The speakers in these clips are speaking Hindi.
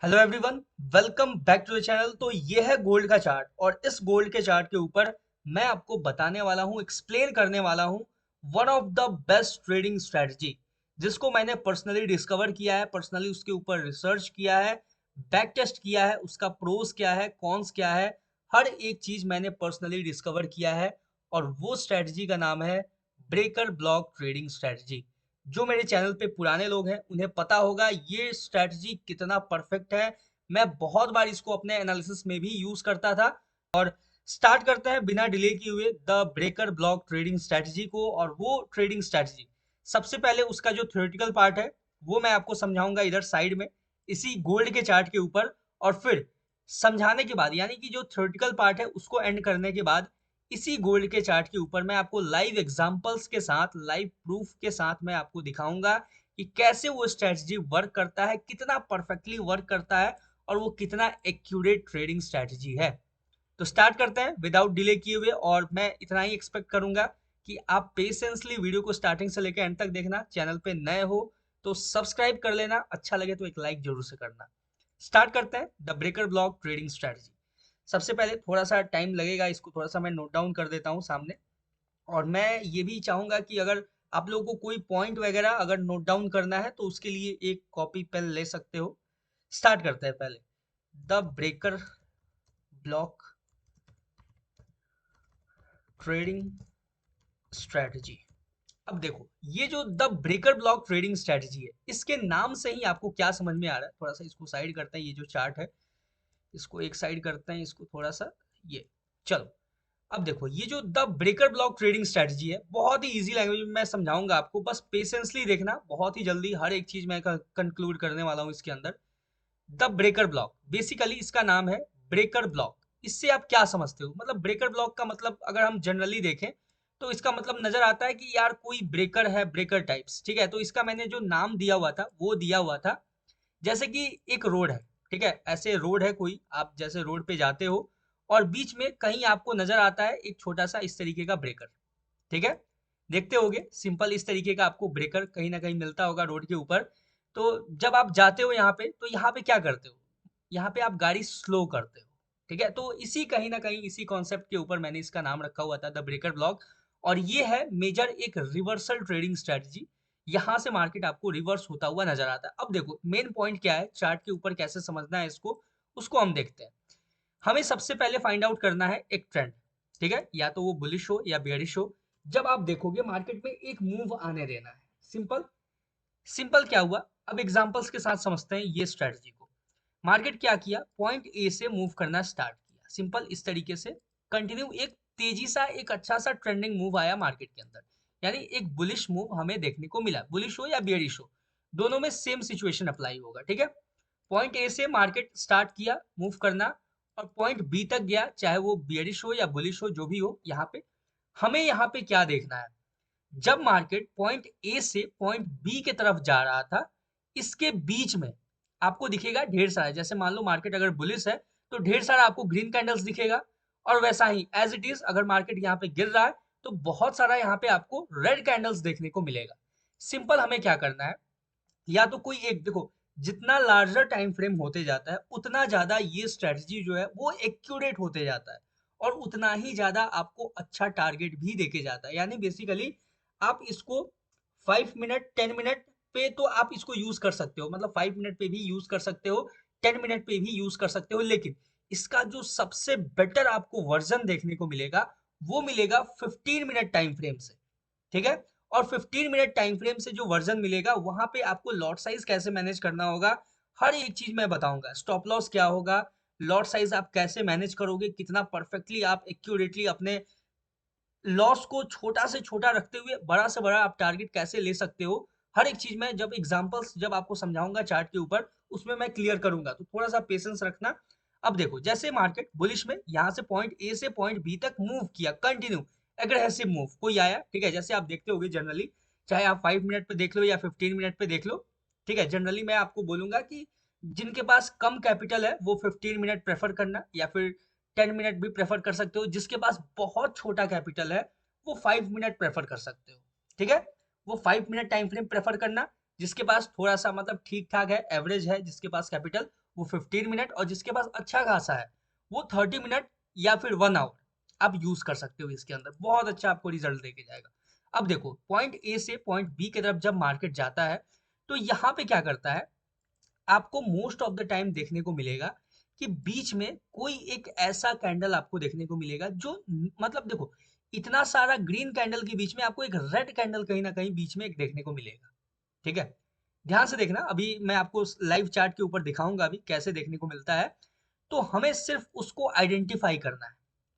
Hello everyone, welcome back to the channel. तो ये है गोल्ड का चार्ट और इस गोल्ड के चार्ट के ऊपर मैं आपको बताने वाला हूँ, एक्सप्लेन करने वाला हूँ one of the best trading strategy जिसको मैंने पर्सनली डिस्कवर किया है, पर्सनली उसके ऊपर रिसर्च किया है, बैक टेस्ट किया है, उसका प्रोस क्या है, कॉन्स क्या है, हर एक चीज मैंने पर्सनली डिस्कवर किया है। और वो स्ट्रेटजी का नाम है ब्रेकर ब्लॉक ट्रेडिंग स्ट्रेटजी। जो मेरे चैनल पे पुराने लोग हैं उन्हें पता होगा ये स्ट्रैटेजी कितना परफेक्ट है। मैं बहुत बार इसको अपने एनालिसिस में भी यूज करता था। और स्टार्ट करते हैं बिना डिले किए हुए the breaker block trading strategy को। और वो ट्रेडिंग स्ट्रैटेजी सबसे पहले उसका जो थ्योरेटिकल पार्ट है वो मैं आपको समझाऊंगा इधर साइड में, इसी गोल्ड के चार्ट के ऊपर। और फिर समझाने के बाद, यानी कि जो थ्योरेटिकल पार्ट है उसको एंड करने के बाद, इसी गोल्ड के चार्ट के ऊपर मैं आपको लाइव एग्जांपल्स के साथ, लाइव प्रूफ के साथ मैं आपको दिखाऊंगा कि कैसे वो स्ट्रेटजी वर्क करता है, कितना परफेक्टली वर्क करता है और वो कितना एक्यूरेट ट्रेडिंग स्ट्रेटजी है। तो स्टार्ट करते हैं विदाउट डिले किए हुए। और मैं इतना ही एक्सपेक्ट करूंगा कि आप पेशेंसली वीडियो को स्टार्टिंग से लेकर एंड तक देखना। चैनल पे नए हो तो सब्सक्राइब कर लेना, अच्छा लगे तो एक लाइक जरूर से करना। स्टार्ट करते हैं the breaker block trading strategy. सबसे पहले थोड़ा सा टाइम लगेगा, इसको थोड़ा सा मैं नोट डाउन कर देता हूँ सामने। और मैं ये भी चाहूंगा कि अगर आप लोगों को कोई पॉइंट वगैरह अगर नोट डाउन करना है तो उसके लिए एक कॉपी पेन ले सकते हो। स्टार्ट करते हैं पहले the breaker block trading strategy. अब देखो, ये जो the breaker block trading strategy है, इसके नाम से ही आपको क्या समझ में आ रहा है। थोड़ा सा इसको साइड करते हैं, ये जो चार्ट है इसको एक साइड करते हैं, इसको थोड़ा सा ये। चलो, अब देखो, ये जो the breaker block trading strategy है बहुत ही इजी लैंग्वेज में मैं समझाऊंगा आपको, बस पेशेंसली देखना। बहुत ही जल्दी हर एक चीज मैं कंक्लूड करने वाला हूँ इसके अंदर। द ब्रेकर ब्लॉक, बेसिकली इसका नाम है ब्रेकर ब्लॉक। इससे आप क्या समझते हो? मतलब ब्रेकर ब्लॉक का मतलब अगर हम जनरली देखें तो इसका मतलब नजर आता है कि यार कोई ब्रेकर है, ब्रेकर टाइप्स, ठीक है। तो इसका मैंने जो नाम दिया हुआ था वो दिया हुआ था जैसे कि एक रोड है, ठीक है। ऐसे रोड है कोई, आप जैसे रोड पे जाते हो और बीच में कहीं आपको नजर आता है एक छोटा सा इस तरीके का ब्रेकर, ठीक है। देखते होगे सिंपल इस तरीके का आपको ब्रेकर कहीं ना कहीं मिलता होगा रोड के ऊपर। तो जब आप जाते हो यहाँ पे तो यहाँ पे क्या करते हो? यहाँ पे आप गाड़ी स्लो करते हो, ठीक है। तो इसी कहीं ना कहीं इसी कॉन्सेप्ट के ऊपर मैंने इसका नाम रखा हुआ था द ब्रेकर ब्लॉक। और ये है मेजर एक रिवर्सल ट्रेडिंग स्ट्रेटजी। यहाँ से मार्केट आपको रिवर्स होता हुआ नजर आता है। अब देखो मेन पॉइंट क्या है, चार्ट के ऊपर कैसे समझना है इसको, उसको हम देखते हैं। हमें सबसे पहले फाइंड आउट करना है एक ट्रेंड, ठीक है, या तो वो बुलिश हो या बेयरिश हो। जब आप देखोगे मार्केट में एक मूव आने देना है, सिंपल। सिंपल क्या हुआ, अब एग्जांपल्स के साथ समझते हैं ये स्ट्रेटजी को। मार्केट क्या किया, पॉइंट ए से मूव करना स्टार्ट किया, सिंपल इस तरीके से कंटिन्यू एक तेजी सा एक अच्छा सा ट्रेंडिंग मूव आया मार्केट के अंदर। यानी एक बुलिश मूव हमें देखने को मिला, बुलिश हो या बेयरिश हो, दोनों में सेम सिचुएशन अप्लाई होगा, ठीक है। पॉइंट ए से मार्केट स्टार्ट किया मूव करना और पॉइंट बी तक गया, चाहे वो बियरिश हो या बुलिश हो, जो भी हो। यहाँ पे हमें यहाँ पे क्या देखना है, जब मार्केट पॉइंट ए से पॉइंट बी के तरफ जा रहा था, इसके बीच में आपको दिखेगा ढेर सारा, जैसे मान लो मार्केट अगर बुलिश है तो ढेर सारा आपको ग्रीन कैंडल्स दिखेगा। और वैसा ही एज इट इज अगर मार्केट यहाँ पे गिर रहा है तो बहुत सारा यहाँ पे आपको रेड कैंडल्स देखने को मिलेगा। सिंपल हमें क्या करना है, या तो कोई एक देखो, जितना लार्जर टाइम फ्रेम होते जाता है उतना ज्यादा ये स्ट्रेटजी जो है वो एक्यूरेट होते जाता है और उतना ही ज्यादा आपको अच्छा टारगेट भी देके जाता है। यानी बेसिकली आप इसको 5 मिनट 10 मिनट पे तो आप इसको यूज कर सकते हो, मतलब 5 मिनट पे भी यूज कर सकते हो, 10 मिनट पे भी यूज कर सकते हो। लेकिन इसका जो सबसे बेटर आपको वर्जन देखने को मिलेगा वो मिलेगा 15 मिनट टाइम फ्रेम से, ठीक है। और 15 मिनट टाइम फ्रेम से जो वर्जन मिलेगा वहां पे आपको लॉट साइज कैसे मैनेज करना होगा, हर एक चीज मैं बताऊंगा। स्टॉप लॉस क्या होगा, लॉट साइज आप कैसे मैनेज करोगे, कितना परफेक्टली आप एक्यूरेटली अपने लॉस को छोटा से छोटा रखते हुए बड़ा से बड़ा आप टारगेट कैसे ले सकते हो, हर एक चीज में जब एग्जांपल्स जब आपको समझाऊंगा चार्ट के ऊपर उसमें मैं क्लियर करूंगा। तो थोड़ा सा पेशेंस रखना। अब देखो, जैसे मार्केट बुलिश में यहाँ से पॉइंट ए से पॉइंट बी तक मूव किया, कंटिन्यू एग्रेसिव मूव कोई आया, ठीक है। जैसे आप देखते होगे जनरली, चाहे आप 5 मिनट पे देख लो या 15 मिनट पे देख लो, ठीक है। जनरली मैं आपको बोलूंगा कि जिनके पास कम कैपिटल है वो 15 मिनट प्रेफर करना, या फिर 10 मिनट भी प्रेफर कर सकते हो। जिसके पास बहुत छोटा कैपिटल है वो 5 मिनट प्रेफर कर सकते हो, ठीक है। वो 5 मिनट टाइम फ्रेम प्रेफर करना। जिसके पास थोड़ा सा मतलब ठीक ठाक है, एवरेज है, जिसके पास कैपिटल, वो 15 मिनट, और जिसके पास अच्छा खासा है वो 30 मिनट या फिर 1 आवर आप यूज कर सकते हो इसके अंदर, बहुत अच्छा आपको रिजल्ट देके जाएगा। अब देखो पॉइंट ए से पॉइंट बी की तरफ जब मार्केट जाता है तो यहाँ पे क्या करता है, आपको मोस्ट ऑफ द टाइम देखने को मिलेगा कि बीच में कोई एक ऐसा कैंडल आपको देखने को मिलेगा जो मतलब देखो, इतना सारा ग्रीन कैंडल के बीच में आपको एक रेड कैंडल कहीं ना कहीं बीच में एक देखने को मिलेगा। ठीक है, ध्यान से देखना, अभी मैं आपको लाइव चार्ट के ऊपर दिखाऊंगा अभी कैसे देखने को मिलता है। तो हमें सिर्फ उसको आइडेंटिफाई करना है।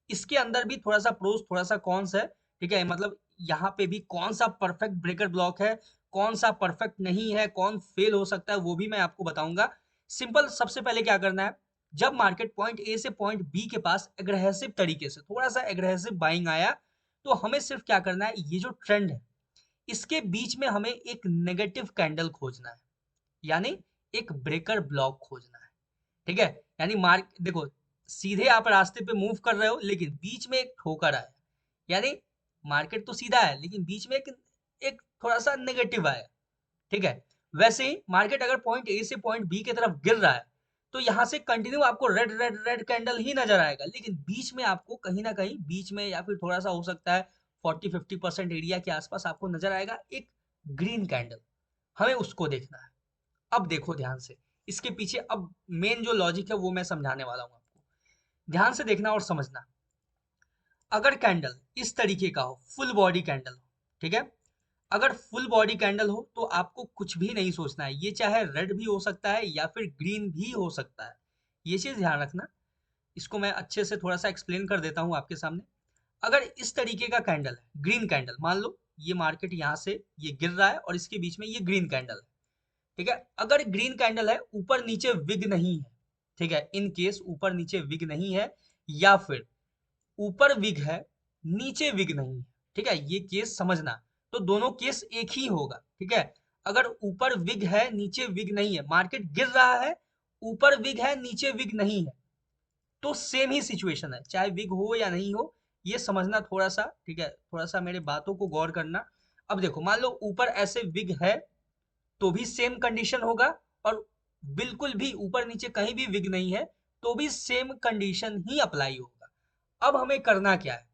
इसके अंदर भी थोड़ा सा प्रोस थोड़ा सा कॉन्स है। ठीक है, मतलब यहाँ पे भी कौन सा परफेक्ट ब्रेकर ब्लॉक है, कौन सा परफेक्ट नहीं है, कौन फेल हो सकता है, वो भी मैं आपको बताऊंगा। सिंपल, सबसे पहले क्या करना है, जब मार्केट पॉइंट ए से पॉइंट बी के पास एग्रेसिव तरीके से थोड़ा सा एग्रेसिव बाइंग आया, तो हमें सिर्फ क्या करना है, ये जो ट्रेंड है इसके बीच में हमें एक नेगेटिव कैंडल खोजना है, यानी एक ब्रेकर ब्लॉक खोजना है। ठीक है, यानी मार्क देखो, सीधे आप रास्ते पे मूव कर रहे हो लेकिन बीच में एक ठोकर आया, यानी मार्केट तो सीधा है लेकिन बीच में एक एक थोड़ा सा नेगेटिव आया। ठीक है, वैसे ही मार्केट अगर पॉइंट ए से पॉइंट बी की तरफ गिर रहा है तो यहाँ से कंटिन्यू आपको रेड रेड रेड कैंडल ही नजर आएगा, लेकिन बीच में आपको कहीं ना कहीं बीच में या फिर थोड़ा सा हो सकता है 40-50% एरिया के आसपास आपको नजर आएगा एक ग्रीन कैंडल, हमें उसको देखना है। अब देखो ध्यान से, इसके पीछे अब मेन जो लॉजिक है वो मैं समझाने वाला हूँ आपको, ध्यान से देखना और समझना। अगर कैंडल इस तरीके का हो, फुल बॉडी कैंडल हो, ठीक है, अगर फुल बॉडी कैंडल हो तो आपको कुछ भी नहीं सोचना है, ये चाहे रेड भी हो सकता है या फिर ग्रीन भी हो सकता है, ये चीज ध्यान रखना। इसको मैं अच्छे से थोड़ा सा एक्सप्लेन कर देता हूँ आपके सामने। अगर इस तरीके का कैंडल है, ग्रीन कैंडल, मान लो ये मार्केट यहाँ से ये गिर रहा है और इसके बीच में ये ग्रीन कैंडल है। ठीक है, अगर ग्रीन कैंडल है, ऊपर नीचे विग नहीं है, ठीक है, इन केस ऊपर नीचे विग नहीं है, या फिर ऊपर विग है नीचे विग नहीं है, ठीक है, ये केस समझना, तो दोनों केस एक ही होगा। ठीक है, अगर ऊपर विग है नीचे विग नहीं है, मार्केट गिर रहा है, ऊपर विग है नीचे विग नहीं है, तो सेम ही सिचुएशन है, चाहे विग हो या नहीं हो, ये समझना थोड़ा सा। ठीक है, थोड़ा सा मेरे बातों को गौर करना। अब देखो, मान लो ऊपर ऐसे विग है तो भी सेम कंडीशन होगा, और बिल्कुल भी ऊपर नीचे कहीं भी विग नहीं है तो भी सेम कंडीशन ही अप्लाई होगा। अब हमें करना क्या है,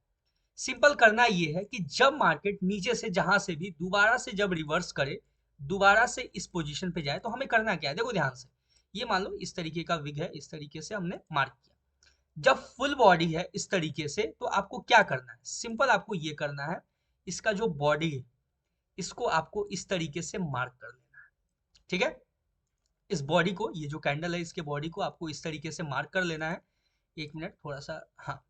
सिंपल करना ये है कि जब मार्केट नीचे से जहां से भी दोबारा से जब रिवर्स करे, दोबारा से इस पोजीशन पे जाए, तो हमें करना क्या है, देखो ध्यान से, ये मान लो इस तरीके का विग है, इस तरीके से हमने मार्क किया। जब फुल बॉडी है इस तरीके से, तो आपको क्या करना है, सिंपल आपको ये करना है, इसका जो बॉडी है इसको आपको इस तरीके से मार्क कर लेना है। ठीक है, इस बॉडी को, ये जो कैंडल है इसके बॉडी को आपको इस तरीके से मार्क कर लेना है। एक मिनट थोड़ा सा, हाँ,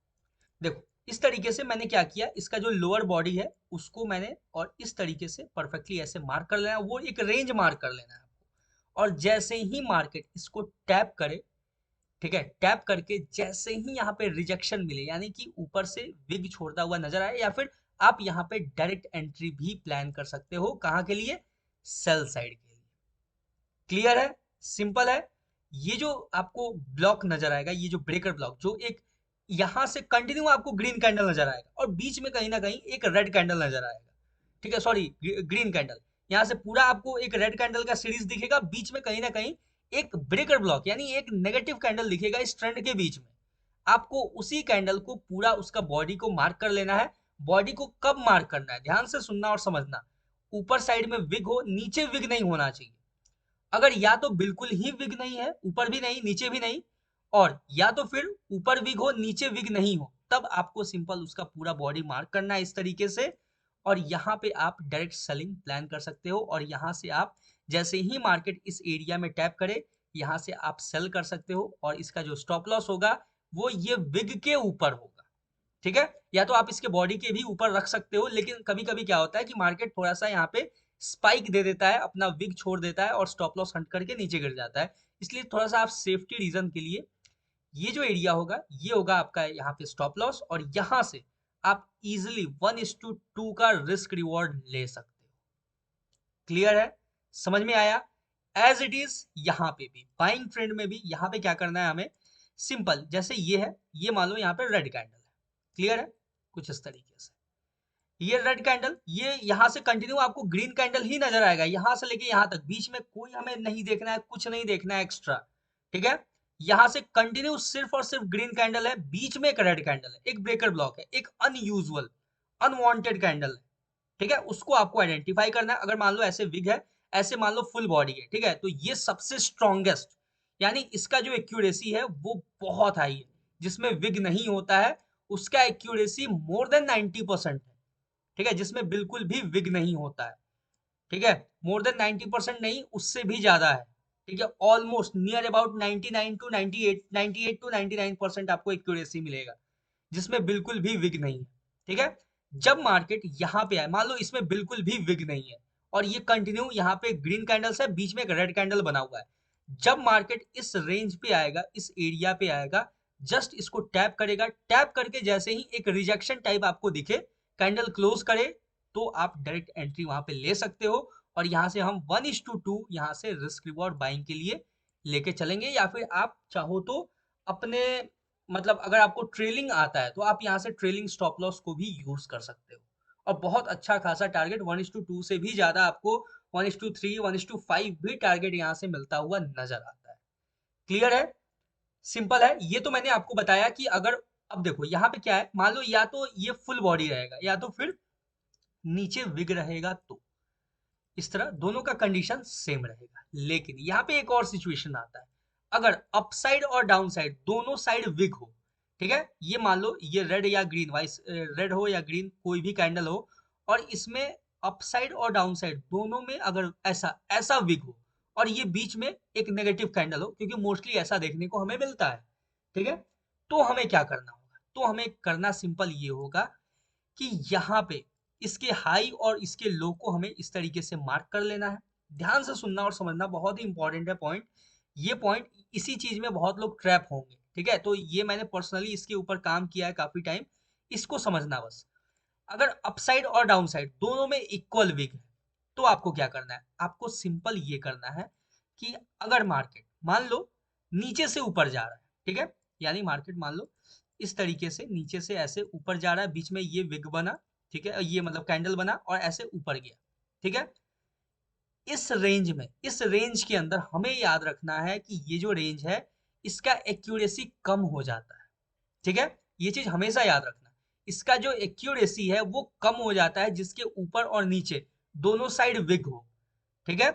देखो इस तरीके से मैंने क्या किया, इसका जो लोअर बॉडी है उसको मैंने और इस तरीके से परफेक्टली ऐसे मार्क कर लेना है, वो एक रेंज मार्क कर लेना है आपको। और जैसे ही मार्केट इसको टैप करे, ठीक है, टैप करके जैसे ही यहाँ पे रिजेक्शन मिले, यानी कि ऊपर से विग छोड़ता हुआ नजर आए, या फिर आप यहाँ पे डायरेक्ट एंट्री भी प्लान कर सकते हो, कहाँ के लिए, सेल साइड के लिए। क्लियर है, सिंपल है। ये जो आपको ब्लॉक नजर आएगा, ये जो ब्रेकर ब्लॉक, जो एक यहां से कंटिन्यू आपको ग्रीन कैंडल नजर आएगा और बीच में कहीं ना कहीं एक रेड कैंडल नजर आएगा। ठीक है, सॉरी, ग्रीन कैंडल, यहाँ से पूरा आपको एक रेड कैंडल का सीरीज दिखेगा, बीच में कहीं ना कहीं एक ब्रेकर ब्लॉक यानी एक नेगेटिव कैंडल दिखेगा इस ट्रेंड के बीच में। आपको उसी कैंडल को पूरा उसका बॉडी को मार्क कर लेना है। बॉडी को कब मार्क करना है, ध्यान से सुनना और समझना, ऊपर साइड में विग हो, नीचे विग नहीं होना चाहिए। अगर या तो बिल्कुल ही विग नहीं है, ऊपर भी नहीं नीचे भी नहीं, और या तो फिर ऊपर विग हो नीचे विग नहीं हो, तब आपको सिंपल उसका पूरा बॉडी मार्क करना है इस तरीके से। और यहाँ पे आप डायरेक्ट सेलिंग प्लान कर सकते हो, और यहाँ से आप जैसे ही मार्केट इस एरिया में टैप करे, यहाँ से आप सेल कर सकते हो, और इसका जो स्टॉप लॉस होगा वो ये विग के ऊपर होगा। ठीक है, या तो आप इसके बॉडी के भी ऊपर रख सकते हो, लेकिन कभी कभी क्या होता है कि मार्केट थोड़ा सा यहाँ पे स्पाइक दे देता है, अपना विग छोड़ देता है और स्टॉप लॉस हट करके नीचे गिर जाता है। इसलिए थोड़ा सा आप सेफ्टी रीजन के लिए ये जो एरिया होगा ये होगा आपका यहाँ पे स्टॉप लॉस, और यहाँ से आप इजिली 1:2 का रिस्क रिवॉर्ड ले सकते हो। क्लियर है, समझ में आया। एज इट इज यहाँ पे भी बाइंग ट्रेंड में भी यहाँ पे क्या करना है हमें, सिंपल, जैसे ये है, ये मान लो यहाँ पे रेड कैंडल है, क्लियर है, कुछ इस तरीके से ये रेड कैंडल, ये यहाँ से कंटिन्यू आपको ग्रीन कैंडल ही नजर आएगा, यहाँ से लेके यहाँ तक, बीच में कोई हमें नहीं देखना है, कुछ नहीं देखना है एक्स्ट्रा। ठीक है, यहाँ से कंटिन्यू सिर्फ और सिर्फ ग्रीन कैंडल है, बीच में एक रेड कैंडल है, एक ब्रेकर ब्लॉक है, एक अनयूजुअल अनवांटेड कैंडल है। ठीक है, उसको आपको आइडेंटिफाई करना है। अगर मान लो ऐसे विग है, ऐसे मान लो फुल बॉडी है, ठीक है, तो ये सबसे स्ट्रॉन्गेस्ट, यानी इसका जो एक्यूरेसी है वो बहुत हाई है। जिसमें विग नहीं होता है उसका एक्यूरेसी मोर देन 90% है। ठीक है, जिसमें बिल्कुल भी विग नहीं होता है। ठीक है, मोर देन 90% नहीं, उससे भी ज्यादा है। ठीक है, almost near about 99 to 98, 98 to 99% आपको एक्यूरेसी मिलेगा, जिसमें बिल्कुल भी विग नहीं है। ठीक है, जब मार्केट यहाँ पे आए, मान लो इसमें बिल्कुल भी विग नहीं है और ये कंटिन्यू यहाँ पे ग्रीन कैंडल्स है, बीच में एक रेड कैंडल बना हुआ है। जब मार्केट इस रेंज पे आएगा, इस एरिया पे आएगा, जस्ट इसको टैप करेगा, टैप करके जैसे ही एक रिजेक्शन टाइप आपको दिखे, कैंडल क्लोज करे, तो आप डायरेक्ट एंट्री वहां पे ले सकते हो। और यहाँ से हम 1:2 यहाँ से रिस्क रिवॉर्ड बाइंग के लिए लेके चलेंगे, या फिर आप चाहो तो अपने, मतलब अगर आपको ट्रेलिंग आता है तो आप यहाँ से ट्रेलिंग स्टॉप लॉस को भी यूज कर सकते हो। और बहुत अच्छा खासा टारगेट 1:2 से भी ज्यादा आपको 1:3, 1:5 भी टारगेट यहाँ से मिलता हुआ नजर आता है। क्लियर है, सिंपल है। ये तो मैंने आपको बताया कि अगर, अब देखो यहाँ पे क्या है, मान लो या तो ये फुल बॉडी रहेगा या तो फिर नीचे विग रहेगा, तो इस तरह दोनों का कंडीशन सेम रहेगा। लेकिन यहाँ पे एक और सिचुएशन आता है, अगर अपसाइड और डाउन साइड दोनों साइड विग हो, ठीक है, ये मान लो ये रेड या ग्रीन, वाइस रेड हो या ग्रीन कोई भी कैंडल हो, और इसमें अपसाइड और डाउन साइड दोनों में अगर ऐसा ऐसा विग हो, और ये बीच में एक नेगेटिव कैंडल हो, क्योंकि मोस्टली ऐसा देखने को हमें मिलता है। ठीक है, तो हमें क्या करना होगा, तो हमें करना सिंपल ये होगा कि यहाँ पे इसके हाई और इसके लो को हमें इस तरीके से मार्क कर लेना है। ध्यान से सुनना और समझना, बहुत ही इंपॉर्टेंट है पॉइंट। ये पॉइंट, इसी चीज में बहुत लोग ट्रैप होंगे। ठीक है, तो ये मैंने पर्सनली इसके ऊपर काम किया है काफी टाइम, इसको समझना बस। अगर अपसाइड और डाउन साइड दोनों में इक्वल विग है, तो आपको क्या करना है, आपको सिंपल ये करना है कि अगर मार्केट मान लो नीचे से ऊपर जा रहा है, ठीक है, यानी मार्केट मान लो इस तरीके से नीचे से ऐसे ऊपर जा रहा है, बीच में ये विग बना, ठीक है, ये मतलब कैंडल बना और ऐसे ऊपर गया। ठीक है, इस रेंज में, इस रेंज के अंदर हमें याद रखना है कि ये जो रेंज है इसका एक्यूरेसी कम हो जाता है। ठीक है, ये चीज हमेशा याद रखना, इसका जो एक्यूरेसी है वो कम हो जाता है जिसके ऊपर और नीचे दोनों साइड विग हो। ठीक है,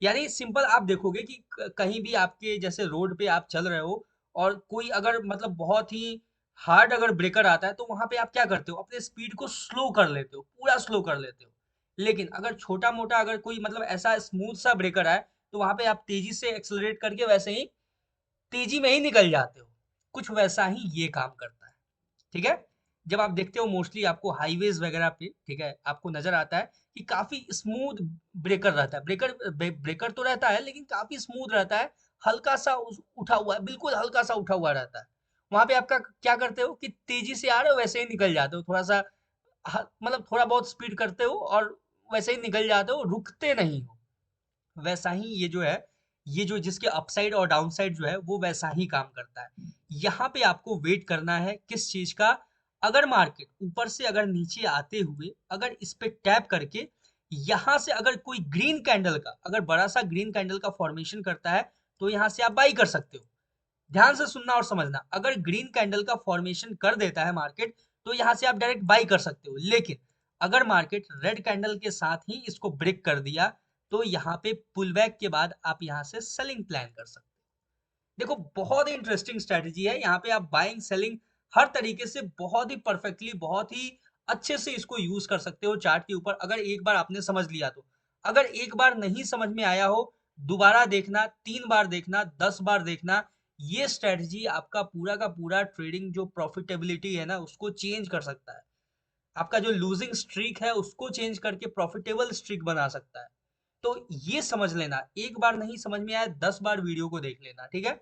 यानी सिंपल आप देखोगे कि कहीं भी आपके जैसे रोड पे आप चल रहे हो और कोई अगर मतलब बहुत ही हार्ड अगर ब्रेकर आता है, तो वहां पे आप क्या करते हो, अपने स्पीड को स्लो कर लेते हो, पूरा स्लो कर लेते हो। लेकिन अगर छोटा मोटा अगर कोई मतलब ऐसा स्मूथ सा ब्रेकर आए, तो वहां पे आप तेजी से एक्सेलरेट करके वैसे ही तेजी में ही निकल जाते हो। कुछ वैसा ही ये काम करता है। ठीक है, जब आप देखते हो मोस्टली आपको हाईवेज वगैरह पे, ठीक है, आपको नजर आता है कि काफी स्मूथ ब्रेकर रहता है, ब्रेकर तो रहता है लेकिन काफी स्मूथ रहता है, हल्का सा उठा हुआ है, बिल्कुल हल्का सा उठा हुआ रहता है। वहां पे आपका क्या करते हो कि तेजी से आ रहे हो वैसे ही निकल जाते हो, थोड़ा सा मतलब थोड़ा बहुत स्पीड करते हो और वैसे ही निकल जाते हो, रुकते नहीं हो। वैसा ही ये जो है, ये जो जिसके अपसाइड और डाउन साइड जो है वो वैसा ही काम करता है। यहाँ पे आपको वेट करना है किस चीज का, अगर मार्केट ऊपर से अगर नीचे आते हुए अगर इस पे टैप करके यहाँ से अगर कोई ग्रीन कैंडल का, अगर बड़ा सा ग्रीन कैंडल का फॉर्मेशन करता है, तो यहाँ से आप बाई कर सकते हो। ध्यान से सुनना और समझना, अगर ग्रीन कैंडल का फॉर्मेशन कर देता है मार्केट, तो यहाँ से आप डायरेक्ट बाई कर सकते हो। लेकिन अगर मार्केट रेड कैंडल के साथ ही इसको ब्रेक कर दिया, तो यहाँ पे पुल बैक के बाद आप यहाँ से सेलिंग प्लान कर सकते हो। देखो बहुत ही इंटरेस्टिंग स्ट्रेटेजी है, यहाँ पे आप बाइंग सेलिंग हर तरीके से बहुत ही परफेक्टली, बहुत ही अच्छे से इसको यूज कर सकते हो चार्ट के ऊपर, अगर एक बार आपने समझ लिया तो। अगर एक बार नहीं समझ में आया हो, दोबारा देखना, 3 बार देखना, 10 बार देखना, ये स्ट्रेटजी आपका पूरा का पूरा ट्रेडिंग जो प्रॉफिटेबिलिटी है ना उसको चेंज कर सकता है। आपका जो लूजिंग स्ट्रीक है उसको चेंज करके प्रॉफिटेबल स्ट्रीक बना सकता है। तो ये समझ लेना, एक बार नहीं समझ में आया 10 बार वीडियो को देख लेना। ठीक है,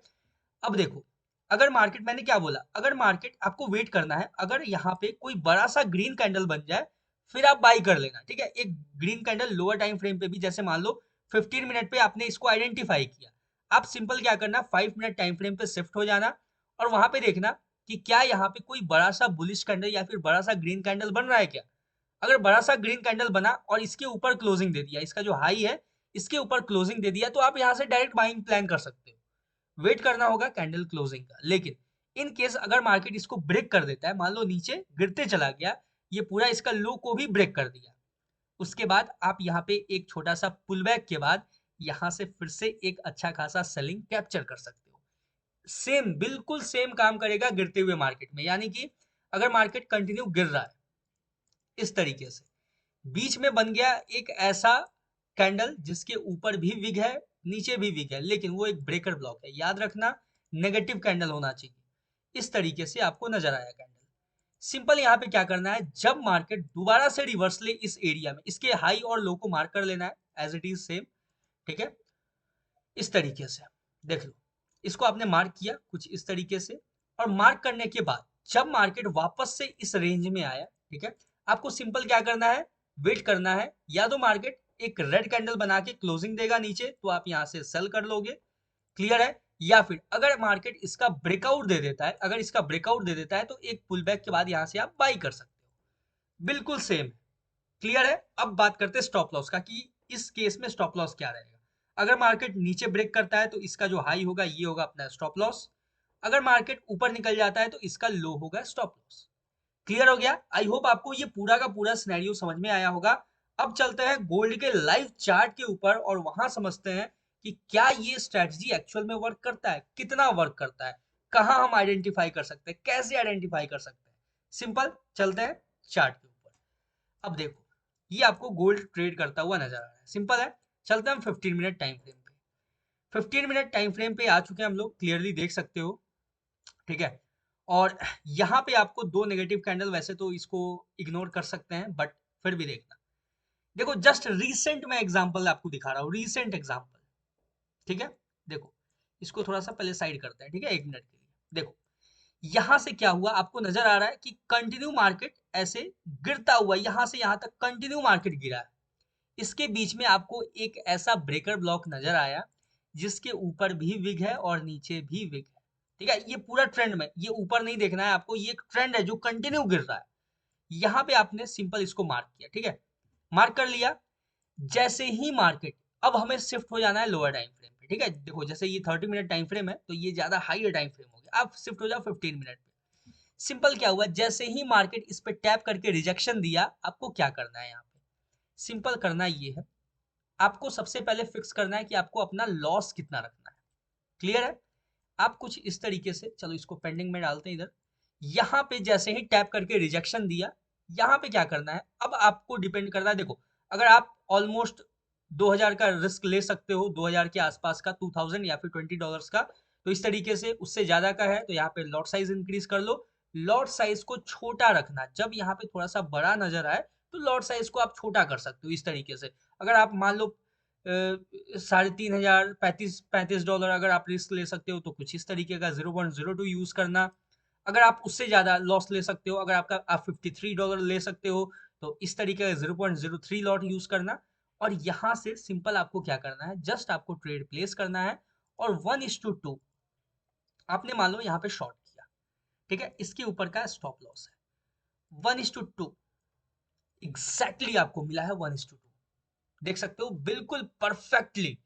अब देखो, अगर मार्केट, मैंने क्या बोला, अगर मार्केट आपको वेट करना है, अगर यहाँ पे कोई बड़ा सा ग्रीन कैंडल बन जाए, फिर आप बाई कर लेना। ठीक है, एक green candle lower time frame पे भी, जैसे मान लो 15 मिनट पे आपने इसको आइडेंटिफाई किया, आप सिंपल क्या करना, 5 मिनट टाइम फ्रेम पे शिफ्ट हो जाना और वहां पे देखना कि क्या यहाँ पे कोई बड़ा सा बुलिश कैंडल या फिर बड़ा सा ग्रीन कैंडल बन रहा है क्या। अगर बड़ा सा ग्रीन कैंडल बना और इसके ऊपर क्लोजिंग दे दिया, इसका जो हाई है इसके ऊपर क्लोजिंग दे दिया, तो आप यहाँ से डायरेक्ट बाइंग प्लान कर सकते हो। वेट करना होगा कैंडल क्लोजिंग का। लेकिन इन केस अगर मार्केट इसको ब्रेक कर देता है, मान लो नीचे गिरते चला गया, ये पूरा इसका लो को भी ब्रेक कर दिया, उसके बाद आप यहाँ पे एक छोटा सा पुल बैक के बाद यहाँ से फिर से एक अच्छा खासा सेलिंग कैप्चर कर सकते हो। सेम, बिल्कुल सेम काम करेगा गिरते हुए मार्केट में। यानी कि अगर मार्केट कंटिन्यू गिर रहा है इस तरीके से, बीच में बन गया एक ऐसा कैंडल जिसके ऊपर भी विग है, नीचे भी विग है, लेकिन वो एक ब्रेकर ब्लॉक है, याद रखना नेगेटिव कैंडल होना चाहिए। इस तरीके से आपको नजर आया कैंडल। सिंपल यहाँ पे क्या करना है, जब मार्केट दोबारा से रिवर्स ले इस एरिया में, इसके हाई और लो को मार्क कर लेना है एज इट इज सेम। ठीक है, इस तरीके से देख लो, इसको आपने मार्क किया कुछ इस तरीके से, और मार्क करने के बाद जब मार्केट वापस से इस रेंज में आया, ठीक है, आपको सिंपल क्या करना है, वेट करना है। या तो मार्केट एक रेड कैंडल बना के क्लोजिंग देगा नीचे, तो आप यहाँ से सेल कर लोगे, क्लियर है। या फिर अगर मार्केट इसका ब्रेकआउट दे देता है, अगर इसका ब्रेकआउट दे देता है तो एक पुल बैक के बाद यहाँ से आप बाई कर सकते हो। बिल्कुल सेम, क्लियर है। अब बात करते हैं स्टॉप लॉस का, कि इस केस में स्टॉप लॉस क्या रहेगा। अगर मार्केट नीचे ब्रेक करता है तो इसका जो हाई होगा ये होगा अपना स्टॉप लॉस। अगर मार्केट ऊपर निकल जाता है तो इसका लो होगा स्टॉप लॉस। क्लियर हो गया। आई होप आपको ये पूरा का पूरा सिनेरियो समझ में आया होगा। अब चलते हैं गोल्ड के लाइव चार्ट के ऊपर और वहां समझते हैं कि क्या ये स्ट्रेटजी एक्चुअल में वर्क करता है, कितना वर्क करता है, कहां हम आइडेंटिफाई कर सकते हैं, कैसे आइडेंटिफाई कर सकते हैं। सिंपल, चलते हैं चार्ट के ऊपर। अब देखो, ये आपको गोल्ड ट्रेड करता हुआ नजर आ रहा है, सिंपल है। चलते हैं हम 15 मिनट टाइम फ्रेम पे। 15 मिनट टाइम फ्रेम पे आ चुके हैं हम लोग, क्लियरली देख सकते हो। ठीक है, और यहाँ पे आपको दो नेगेटिव कैंडल, वैसे तो इसको इग्नोर कर सकते हैं बट फिर भी देखना। देखो, जस्ट रीसेंट में एग्जांपल आपको दिखा रहा हूँ, रीसेंट एग्जांपल। ठीक है, देखो, इसको थोड़ा सा पहले साइड करते हैं, ठीक है, 1 मिनट के लिए। देखो, यहां से क्या हुआ, आपको नजर आ रहा है कि कंटिन्यू मार्केट ऐसे गिरता हुआ यहां से यहां तक कंटिन्यू मार्केट गिरा है। इसके बीच में आपको एक ऐसा ब्रेकर ब्लॉक नजर आया जिसके ऊपर भी विग है और नीचे भी विग है। ठीक है, ये पूरा ट्रेंड में, ये ऊपर नहीं देखना है आपको, ये एक ट्रेंड है जो कंटिन्यू गिर रहा है। यहाँ पे आपने सिंपल इसको मार्क किया, ठीक है, मार्क कर लिया। जैसे ही मार्केट, अब हमें शिफ्ट हो जाना है लोअर टाइम फ्रेम पे। ठीक है, देखो, जैसे ये 30 मिनट टाइम फ्रेम है तो ये ज्यादा हाई टाइम फ्रेम हो गया, आप शिफ्ट हो जाओ 15 मिनट पे। सिंपल क्या हुआ, जैसे ही मार्केट इस पे टैप करके रिजेक्शन दिया, आपको क्या करना है यहाँ पे, सिंपल करना ये है, आपको सबसे पहले फिक्स करना है कि आपको अपना लॉस कितना रखना है। क्लियर है। आप कुछ इस तरीके से, चलो इसको पेंडिंग में डालते हैं इधर। यहाँ पे जैसे ही टैप करके रिजेक्शन दिया, यहाँ पे क्या करना है, अब आपको डिपेंड करता है। देखो, अगर आप ऑलमोस्ट 2000 का रिस्क ले सकते हो, 2000 के आसपास का, 2000 या फिर $20 का, तो इस तरीके से, उससे ज्यादा का है तो यहाँ पे लॉट साइज इंक्रीज कर लो। लॉट साइज को छोटा रखना, जब यहाँ पे थोड़ा सा बड़ा नजर आए तो लॉट साइज को आप छोटा कर सकते हो इस तरीके से। अगर आप मान लो 3500, $35 अगर आप रिस्क ले सकते हो तो कुछ इस तरीके का 0.02 यूज करना। अगर आप उससे ज्यादा लॉस ले सकते हो, अगर आप $53 ले सकते हो तो इस तरीके का 0.03 लॉट यूज करना। और यहां से सिंपल आपको क्या करना है, जस्ट आपको ट्रेड प्लेस करना है, और 1:2 आपने मान लो यहाँ पे शॉर्ट किया। ठीक है, इसके ऊपर का स्टॉप लॉस है 1:2, एग्जैक्टली आपको मिला है 1:2। देख सकते हो, बिल्कुल परफेक्टली,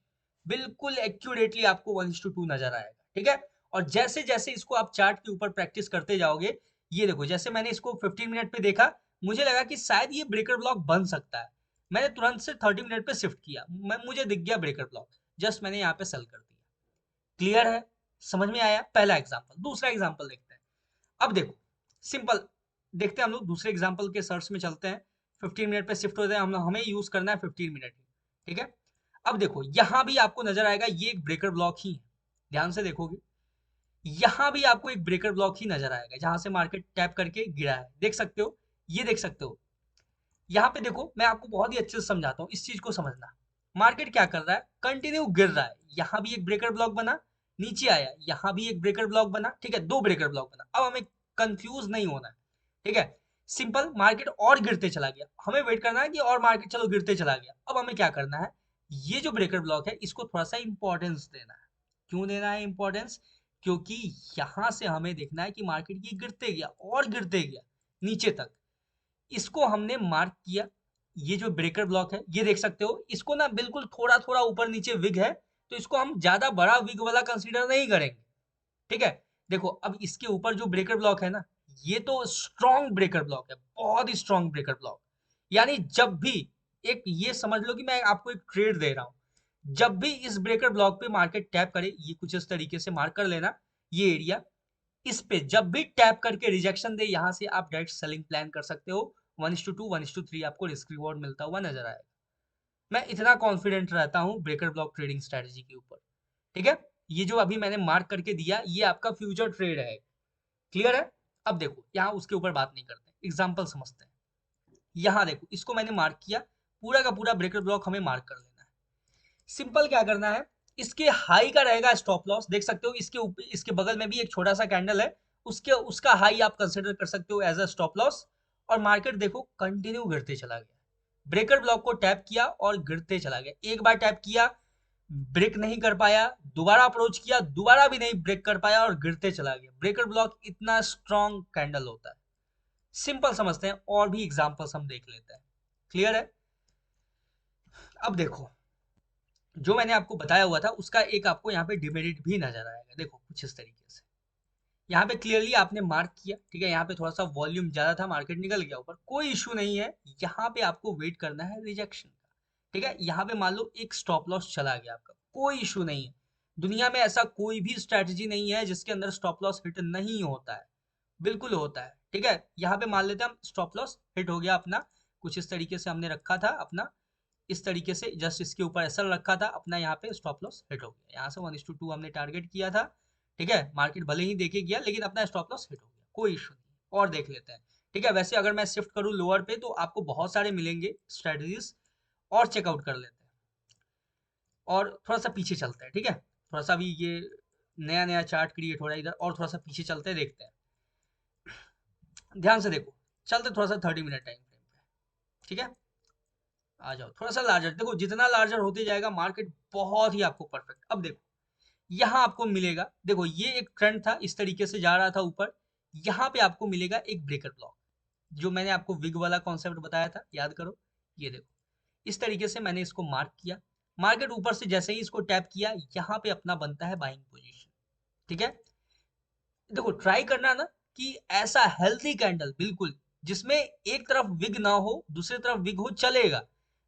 बिल्कुल एक्यूरेटली आपको 1:2 नजर आएगा। ठीक है, और जैसे जैसे इसको आप चार्ट के ऊपर प्रैक्टिस करते जाओगे, ये देखो, जैसे मैंने इसको 15 मिनट पे देखा, मुझे लगा कि शायद ये ब्रेकर ब्लॉक बन सकता है, मैंने तुरंत से 30 मिनट पे शिफ्ट किया, मुझे दिख गया ब्रेकर ब्लॉक, जस्ट मैंने यहाँ पे सेल कर दिया। क्लियर है, समझ में आया। पहला एग्जाम्पल। दूसरा एग्जाम्पल देखते हैं। अब देखो, सिंपल देखते हैं, हम लोग दूसरे एग्जाम्पल के सर्च में चलते हैं। 15 मिनट पे शिफ्ट होते हैं हम लोग, हमें यूज करना है 15 मिनट ही। ठीक है, अब देखो, यहां भी आपको नजर आएगा ये एक ब्रेकर ब्लॉक ही है, ध्यान से देखोगे, यहां भी आपको एक ब्रेकर ब्लॉक ही नजर आएगा जहां से मार्केट टैप करके गिरा है, देख सकते हो, ये देख सकते हो। यहाँ पे देखो, मैं आपको बहुत ही अच्छे से समझाता हूँ, इस चीज को समझना। मार्केट क्या कर रहा है, कंटिन्यू गिर रहा है, यहाँ भी एक ब्रेकर ब्लॉक बना, नीचे आया, यहाँ भी एक ब्रेकर ब्लॉक बना। ठीक है, दो ब्रेकर ब्लॉक बना। अब हमें कंफ्यूज नहीं होना है। ठीक है, सिंपल, मार्केट और गिरते चला गया, हमें वेट करना है कि और मार्केट चलो गिरते चला गया। अब हमें क्या करना है, ये जो ब्रेकर ब्लॉक है इसको थोड़ा सा इंपॉर्टेंस देना है। क्यों देना है इंपॉर्टेंस, क्योंकि यहां से हमें देखना है कि मार्केट ये गिरते गया और गिरते गया नीचे तक, इसको हमने मार्क किया, ये जो ब्रेकर ब्लॉक है ये देख सकते हो, इसको ना बिल्कुल थोड़ा थोड़ा ऊपर नीचे विग है, तो इसको हम ज्यादा बड़ा विग वाला कंसीडर नहीं करेंगे, ठीक है। देखो अब इसके ऊपर जो ब्रेकर ब्लॉक है ना, ये तो स्ट्रॉन्ग ब्रेकर ब्लॉक है, बहुत ही स्ट्रॉन्ग ब्रेकर ब्लॉक। यानी जब भी एक ये समझ लो कि मैं आपको एक ट्रेड दे रहा हूं, जब भी इस ब्रेकर ब्लॉक पे मार्केट टैप करे, ये कुछ इस तरीके से मार्क कर लेना, ये एरिया, इस पे जब भी टैप करके रिजेक्शन दे, यहां से आप डायरेक्ट सेलिंग प्लान कर सकते हो। 1:2 1:3 आपको रिस्क रिवॉर्ड मिलता हुआ नजर आएगा। मैं इतना कॉन्फिडेंट रहता हूं ब्रेकर ब्लॉक ट्रेडिंग स्ट्रेटजी के ऊपर, ठीक है। ये जो अभी मैंने मार्क करके दिया, ये आपका फ्यूचर ट्रेड है, क्लियर है। अब देखो यहाँ उसके ऊपर बात नहीं करते, एग्जाम्पल समझते हैं। यहाँ देखो इसको मैंने मार्क किया, पूरा का पूरा ब्रेकर ब्लॉक हमें मार्क कर लेना है। सिंपल क्या करना है, इसके हाई का रहेगा स्टॉप लॉस, देख सकते हो इसके ऊपर, इसके बगल में भी एक छोटा सा कैंडल है, उसके उसका हाई आप कंसिडर कर सकते हो एज अ स्टॉप लॉस। और मार्केट देखो कंटिन्यू गिरते चला गया, ब्रेकर ब्लॉक को टैप किया और गिरते चला गया, एक बार टैप किया, ब्रेक नहीं कर पाया, दोबारा अप्रोच किया, दोबारा भी नहीं ब्रेक कर पाया और गिरते चला गया। ब्रेकर ब्लॉक इतना स्ट्रॉन्ग कैंडल होता है, सिंपल समझते हैं, और भी एग्जांपल्स हम देख लेते हैं, क्लियर है। अब देखो जो मैंने आपको बताया हुआ था उसका एक आपको यहाँ पे डिमेरिट भी नजर आएगा, देखो कुछ इस तरीके से। यहाँ पे क्लियरली आपने मार्क किया, ठीक है, यहाँ पे थोड़ा सा वॉल्यूम ज्यादा था, मार्केट निकल गया ऊपर, कोई इशू नहीं है। यहाँ पे आपको वेट करना है रिजेक्शन का, ठीक है। यहाँ पे मान लो एक स्टॉप लॉस चला गया आपका, कोई इशू नहीं है। दुनिया में ऐसा कोई भी स्ट्रेटजी नहीं है जिसके अंदर स्टॉप लॉस हिट नहीं होता है, बिल्कुल होता है, ठीक है। यहाँ पे मान लेते हैं हम स्टॉप लॉस हिट हो गया अपना, कुछ इस तरीके से हमने रखा था अपना, इस तरीके से जस्ट इसके ऊपर एसएल रखा था अपना, यहाँ पे स्टॉप लॉस हिट हो गया, यहाँ से 1:2 हमने टारगेट किया था, ठीक है। मार्केट भले ही देखे गया लेकिन अपना स्टॉप लॉस हिट हो गया, कोई इशू नहीं। और देख लेते हैं, ठीक है। वैसे अगर मैं शिफ्ट करूँ लोअर पे तो आपको बहुत सारे मिलेंगे स्ट्रेटजीज, और चेकआउट कर लेते हैं, और थोड़ा सा पीछे चलते हैं, ठीक है। थोड़ा सा भी ये नया नया चार्ट क्रिएट हो रहा है इधर, और थोड़ा सा पीछे चलते हैं, देखते हैं। ध्यान से देखो, चलते थोड़ा सा 30 मिनट टाइम फ्रेम पे, ठीक है। आ जाओ थोड़ा सा लार्जर, देखो जितना लार्जर होते जाएगा मार्केट बहुत ही आपको परफेक्ट। अब देखो यहाँ आपको मिलेगा, देखो ये एक ट्रेंड था, इस तरीके से जा रहा था ऊपर, यहाँ पे आपको मिलेगा एक ब्रेकर ब्लॉक, जो मैंने आपको विग वाला कॉन्सेप्ट बताया था, याद करो। ये देखो इस तरीके से मैंने इसको मार्क किया, मार्केट ऊपर से जैसे ही इसको टैप किया, यहाँ पे अपना बनता है बाइंग पोजीशन, ठीक है। देखो ट्राई करना ना कि ऐसा हेल्थी कैंडल बिल्कुल, जिसमें एक तरफ विग ना हो दूसरी तरफ विग हो, चलेगा,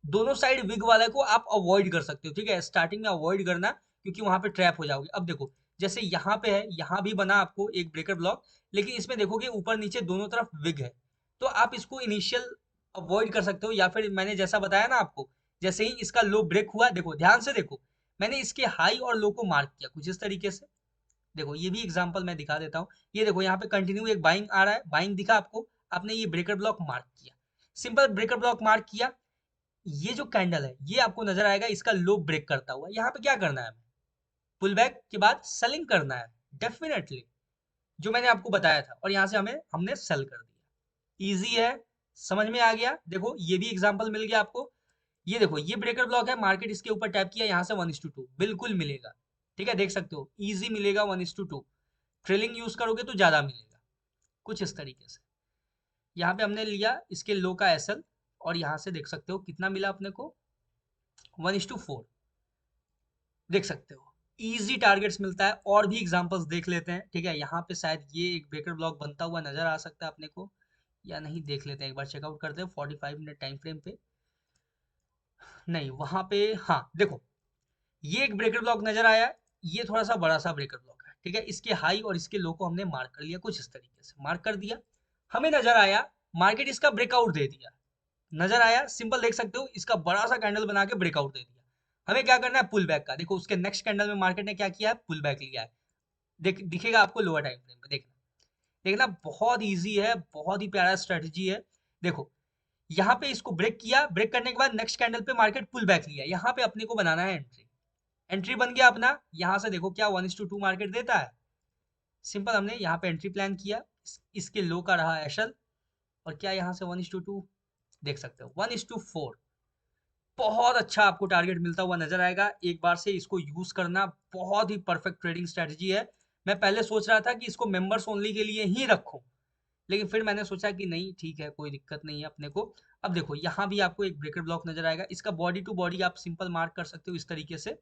दोनों साइड विग वाले को आप अवॉइड कर सकते हो, ठीक है। स्टार्टिंग में अवॉइड करना, क्योंकि वहां पे ट्रैप हो जाओगे। अब देखो जैसे यहाँ पे है, यहाँ भी बना आपको एक ब्रेकर ब्लॉक, लेकिन इसमें देखोगे ऊपर नीचे दोनों तरफ विग है, तो आप इसको इनिशियल अवॉइड कर सकते हो, या फिर मैंने जैसा बताया ना आपको, जैसे ही इसका लो ब्रेक हुआ, देखो ध्यान से देखो, मैंने इसके हाई और लो को मार्क किया कुछ इस तरीके से। देखो ये भी एग्जांपल मैं दिखा देता हूँ, ये देखो यहाँ पे कंटिन्यू एक बाइंग आ रहा है, बाइंग दिखा आपको, आपने ये ब्रेकर ब्लॉक मार्क किया, सिंपल ब्रेकर ब्लॉक मार्क किया, ये जो कैंडल है ये आपको नजर आएगा इसका लो ब्रेक करता हुआ, यहाँ पे क्या करना है, पुल बैक के बाद सेलिंग करना है डेफिनेटली, जो मैंने आपको बताया था, और यहाँ से हमने सेल कर दिया, इजी है, समझ में आ गया। देखो ये भी एग्जांपल मिल गया आपको, ये देखो ये ब्रेकर ब्लॉक है, मार्केट इसके ऊपर टैप किया, यहाँ से 1:2 बिल्कुल मिलेगा, ठीक है, देख सकते हो इजी मिलेगा 1:2, ट्रेलिंग यूज करोगे तो ज्यादा मिलेगा, कुछ इस तरीके से। यहाँ पे हमने लिया इसके लो का एसएल, और यहाँ से देख सकते हो कितना मिला अपने को, 1:4, देख सकते हो इजी टारगेट्स मिलता है। और भी एग्जांपल्स देख लेते हैं, ठीक है। यहाँ पे शायद ये एक ब्रेकर ब्लॉक बनता हुआ नजर आ सकता है अपने को, या नहीं, देख लेते हैं एक बार, चेकआउट करते हैं 45 मिनट टाइम फ्रेम पे, नहीं वहां पे, हाँ देखो ये एक ब्रेकर ब्लॉक नजर आया, ये थोड़ा सा बड़ा सा ब्रेकर ब्लॉक है, ठीक है। इसके हाई और इसके लो को हमने मार्क कर लिया, कुछ इस तरीके से मार्क कर दिया, हमें नजर आया मार्केट इसका ब्रेकआउट दे दिया, नजर आया, सिंपल देख सकते हो इसका बड़ा सा कैंडल बना के ब्रेकआउट दे दिया। हमें क्या करना है, पुल बैक का, देखो उसके नेक्स्ट कैंडल में मार्केट ने क्या किया है, पुल बैक लिया है, दिखेगा आपको लोअर टाइम फ्रेम में, देखना देखना बहुत ईजी है, बहुत ही प्यारा स्ट्रेटजी है। देखो यहाँ पे इसको ब्रेक किया, ब्रेक करने के बाद नेक्स्ट कैंडल पे मार्केट पुल बैक लिया, यहाँ पे अपने को बनाना है एंट्री, एंट्री बन गया अपना, यहाँ से देखो क्या 1:2 मार्केट देता है, सिंपल हमने यहाँ पे एंट्री प्लान किया, इसके लो का रहा एशल, और क्या यहाँ से 1:2, देख सकते हो 1:4, बहुत अच्छा आपको टारगेट मिलता हुआ नजर आएगा। एक बार से इसको यूज करना, बहुत ही परफेक्ट ट्रेडिंग स्ट्रेटजी है। मैं पहले सोच रहा था कि इसको मेंबर्स ओनली के लिए ही रखूं, लेकिन फिर मैंने सोचा कि नहीं ठीक है, कोई दिक्कत नहीं है अपने को। अब देखो यहाँ भी आपको एक ब्रेकर ब्लॉक नजर आएगा, इसका बॉडी टू बॉडी आप सिंपल मार्क कर सकते हो इस तरीके से।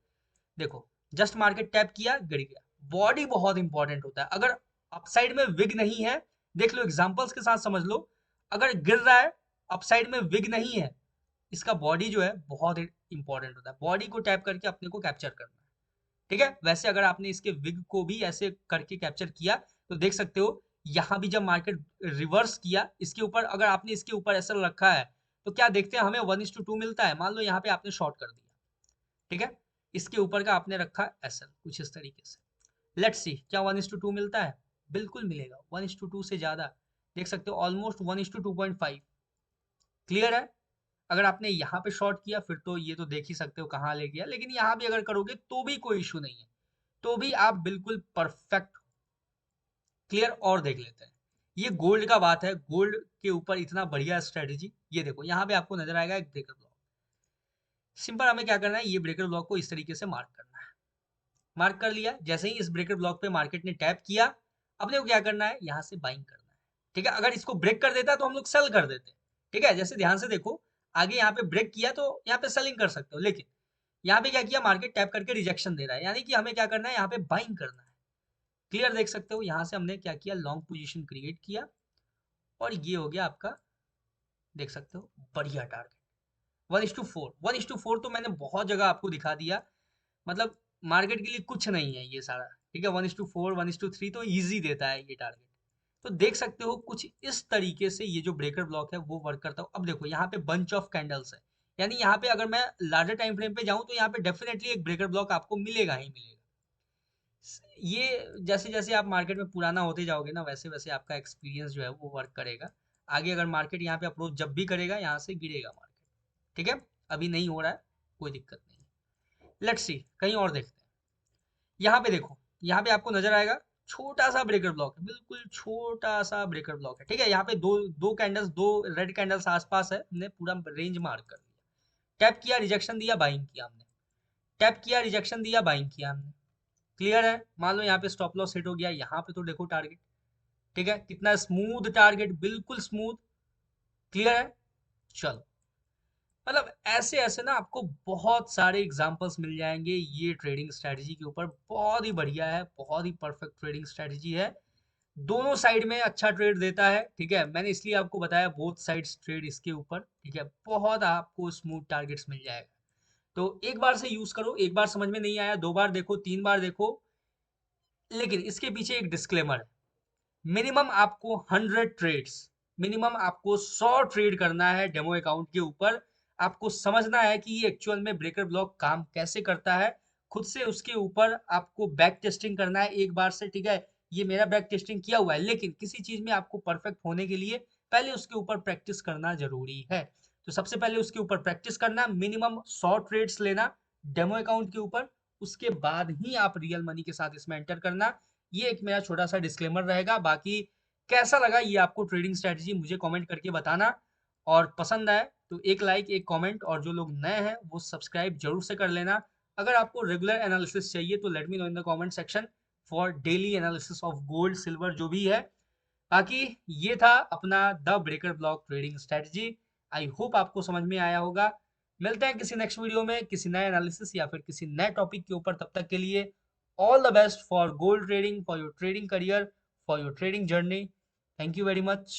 देखो जस्ट मार्केट टैप किया, गिर गया। बॉडी बहुत इंपॉर्टेंट होता है, अगर अपसाइड में विग नहीं है, देख लो एग्जांपल्स के साथ समझ लो, अगर गिर रहा है अपसाइड में विग नहीं है, इसका बॉडी जो है बहुत इंपॉर्टेंट होता है, बॉडी को टैप करके अपने को कैप्चर करना है। ठीक है, वैसे अगर आपने इसके विग को भी ऐसे करके कैप्चर किया तो देख सकते हो, यहाँ भी जब मार्केट रिवर्स किया इसके ऊपर, अगर आपने इसके ऊपर ऐसा रखा है तो क्या देखते हैं, हमें 1:2 मिलता है। मान लो यहाँ पे आपने शॉर्ट कर दिया, ठीक है, इसके ऊपर का आपने रखा एसएल कुछ इस तरीके से। लेट्स सी क्या 1:2 मिलता है, बिल्कुल मिलेगा, 1:2 से ज्यादा, देख सकते हो ऑलमोस्ट 1:2.5। क्लियर है। अगर आपने यहाँ पे शॉर्ट किया फिर तो ये तो देख ही सकते हो कहाँ ले गया, लेकिन यहाँ भी अगर करोगे तो भी कोई इशू नहीं है, तो भी आप बिल्कुल परफेक्ट। क्लियर। और देख लेते हैं, ये गोल्ड का बात है, गोल्ड के ऊपर इतना बढ़िया स्ट्रेटेजी। ये देखो यहाँ पे आपको नजर आएगा एक ब्रेकर ब्लॉक। सिंपल हमें क्या करना है, ये ब्रेकर ब्लॉक को इस तरीके से मार्क करना है। मार्क कर लिया, जैसे ही इस ब्रेकर ब्लॉक पे मार्केट ने टैप किया, अपने को क्या करना है, यहाँ से बाइंग करना है। ठीक है, अगर इसको ब्रेक कर देता तो हम लोग सेल कर देते। ठीक है, जैसे ध्यान से देखो, आगे यहाँ पे ब्रेक किया तो यहाँ पे सेलिंग कर सकते हो, लेकिन यहाँ पे क्या किया, मार्केट टैप करके रिजेक्शन दे रहा है, यानी कि हमें क्या करना है, यहाँ पे बाइंग करना है। क्लियर, देख सकते हो यहाँ से हमने क्या किया, लॉन्ग पोजीशन क्रिएट किया, और ये हो गया आपका, देख सकते हो बढ़िया टारगेट। 1:4, 1:4 तो मैंने बहुत जगह आपको दिखा दिया, मतलब मार्केट के लिए कुछ नहीं है ये सारा। ठीक है, 1:4 1:3 तो इजी देता है ये टारगेट। तो देख सकते हो कुछ इस तरीके से ये जो ब्रेकर ब्लॉक है वो वर्क करता है। अब देखो यहाँ पे बंच ऑफ कैंडल्स है, यानी यहाँ पे अगर मैं लार्जर टाइम फ्रेम पे जाऊं तो यहाँ पे डेफिनेटली एक ब्रेकर ब्लॉक आपको मिलेगा ही मिलेगा। ये जैसे जैसे आप मार्केट में पुराना होते जाओगे ना, वैसे वैसे आपका एक्सपीरियंस जो है वो वर्क करेगा। आगे अगर मार्केट यहाँ पे अप्रोच जब भी करेगा, यहाँ से गिरेगा मार्केट। ठीक है, अभी नहीं हो रहा है, कोई दिक्कत नहीं। लेट्स सी कहीं और देखते हैं। यहाँ पे देखो, यहाँ पे आपको नजर आएगा छोटा सा ब्रेकर ब्लॉक है, बिल्कुल छोटा सा ब्रेकर ब्लॉक है। ठीक है, यहाँ पे दो दो कैंडल्स, दो रेड कैंडल्स आसपास है, हमने पूरा रेंज मार्क कर लिया। टैप किया, रिजेक्शन दिया, बाइंग किया हमने। टैप किया, रिजेक्शन दिया, बाइंग किया हमने। क्लियर है। मान लो यहाँ पे स्टॉप लॉस हिट हो गया, यहाँ पे तो देखो टारगेट। ठीक है, कितना स्मूथ टारगेट, बिल्कुल स्मूथ। क्लियर है। चलो, मतलब ऐसे ऐसे ना आपको बहुत सारे एग्जांपल्स मिल जाएंगे ये ट्रेडिंग स्ट्रेटजी के ऊपर। बहुत ही बढ़िया है, बहुत ही परफेक्ट ट्रेडिंग स्ट्रेटजी है, दोनों साइड में अच्छा ट्रेड देता है। ठीक है, मैंने इसलिए आपको बताया बोथ साइड्स ट्रेड इसके ऊपर। ठीक है, बहुत आपको स्मूथ टारगेट्स मिल जाएगा। तो एक बार से यूज करो, एक बार समझ में नहीं आया, 2 बार देखो, 3 बार देखो, लेकिन इसके पीछे एक डिस्क्लेमर है। मिनिमम आपको 100 ट्रेड्स, मिनिमम आपको 100 ट्रेड करना है डेमो अकाउंट के ऊपर। आपको समझना है कि ये एक्चुअल में ब्रेकर ब्लॉक काम कैसे करता है, खुद से उसके ऊपर आपको बैक टेस्टिंग करना है एक बार से। ठीक है, ये मेरा बैक टेस्टिंग किया हुआ है, लेकिन किसी चीज में आपको परफेक्ट होने के लिए पहले उसके ऊपर प्रैक्टिस करना जरूरी है। तो सबसे पहले उसके ऊपर प्रैक्टिस करना, मिनिमम 100 ट्रेड्स लेना डेमो अकाउंट के ऊपर, उसके बाद ही आप रियल मनी के साथ इसमें एंटर करना। ये एक मेरा छोटा सा डिस्क्लेमर रहेगा। बाकी कैसा लगा ये आपको ट्रेडिंग स्ट्रेटजी, मुझे कमेंट करके बताना, और पसंद आए तो एक लाइक, एक कमेंट, और जो लोग नए हैं वो सब्सक्राइब जरूर से कर लेना। अगर आपको रेगुलर एनालिसिस चाहिए तो let me know in the comment section for daily analysis of gold silver जो भी है। बाकी ये था अपना the breaker block trading strategy. I hope आपको समझ में आया होगा। मिलते हैं किसी नेक्स्ट वीडियो में किसी नए एनालिसिस या फिर किसी नए टॉपिक के ऊपर। तब तक के लिए all the best for gold trading, for your trading career, for your trading journey. Thank you very much.